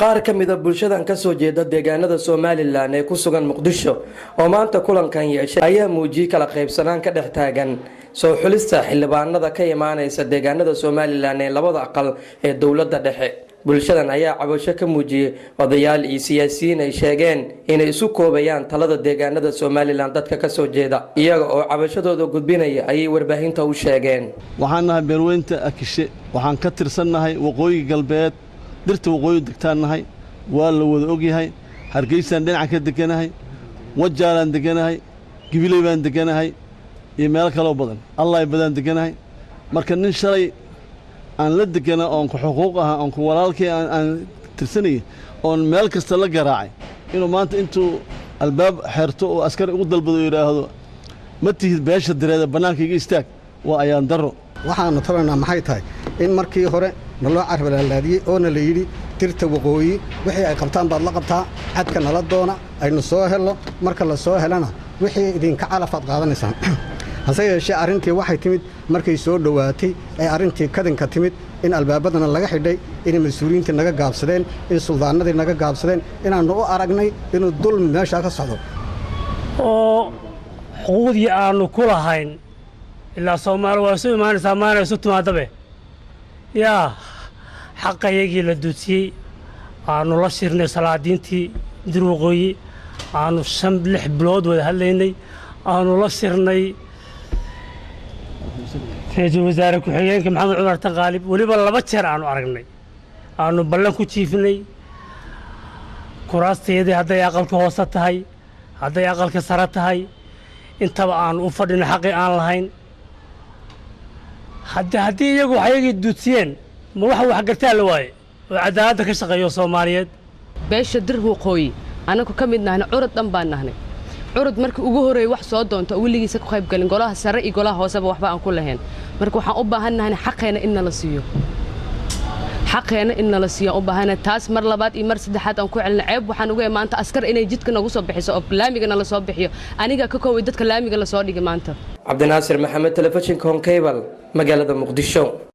qaar ka mid ah bulshadan ka soo jeeda deegaanada Soomaaliland ee ku sugan Muqdisho oo maanta kulankan yeeshay ayaa muujiyay kala qaybsanaan ka dhex taagan soo xulista xildhibaanada ka imaanaysa deegaanada Soomaaliland ee labada aqal ee dawladda dhexe. bulshadan ayaa cabasho ka muujiyay odayaal iyo siyaasiyiin ay sheegeen inay isu koobayaan talada deegaanada Soomaaliland dadka ka soo jeeda iyaga oo cabashadooda gudbinaya ay warbaahinta u sheegeen. waxaan nahay beerweynta Akishe waxaan ka tirsannahay waqooyi galbeed dirta waqooyi degtaanahay waa la wada ogyahay Hargeysa dhinaca ka deganahay Wajaalan deganahay Gibiley baan deganahay iyo meel kale oo badan Allah ay badan deganahay marka nin shalay aan la degana oo ku xuquuq ah oo ku walaalkii aan tirsanay oo meel kasta la garaacay inuu maanta intuu albaab xirto oo askari ugu dalbado yiraahdo ma tihid beesha direeda banaankayga istaag waa ayaan daro waxaanu tabanaa maxay tahay in markii hore naloo carbalalaadiyay oo na la yiri tirta waqooyi wixii ay qabtaan baad la qabtaa cadka nala doona aynu soo helo marka la soo helana wixii idinka calafad qaadanaysaan hase yeeshee arrintii waxay timid markay soo dhawaatay ee arrintii kadinka timid in albaabadana laga xidhay in mas'uuliyiinta naga gaabsadeen in suldaanadii naga gaabsadeen inaanu u aragnay inuu dulmi meesha ka socdo oo xuquuqdii aanu ku lahayn ilaa Soomaali waa soo imaanaysaa maanayso tumaadabe yaa xaqayagii la duusiyay aanu la shirnay salaadiintii dirwaqooyi aanu 5-6 bilood wada hadlaynay aanu la shirnay رئيس وزراء كحيانك محمد عمر تقالب وليبا لبا jeer aanu aragnay aanu ballan ku jiifnay kuraasteedii haday aqalka hoose tahay haday aqalka sare tahay intaba aan u fadhino xaqi aan lahayn hadii iyagu waxayagii duudsiyeen ma wax gartaa la waayay oo cadaaladda ka shaqeeyo Soomaaliyeed beesha dir waqooyi anagu ka mid nahay curad dhan baan nahay curad markii ugu horeeyay wax soo doonto wiligiisa ka qayb galin golaha sare iyo golaha hooseba waxba aan ku lahayn marka waxaan u baahanahay xaqeena in la siiyo u baahanahay taas mar labaad iyo mar saddexaad aan ku celin ceeb waxaan ugu maanta askar inay jidka nagu soo bixiso oo laamiga la soo bixiyo aniga ka koobay dadka laamiga la soo dhigay maanta Cabdinaasir Maxamed telefishinka Hon Cable magaalada Muqdisho.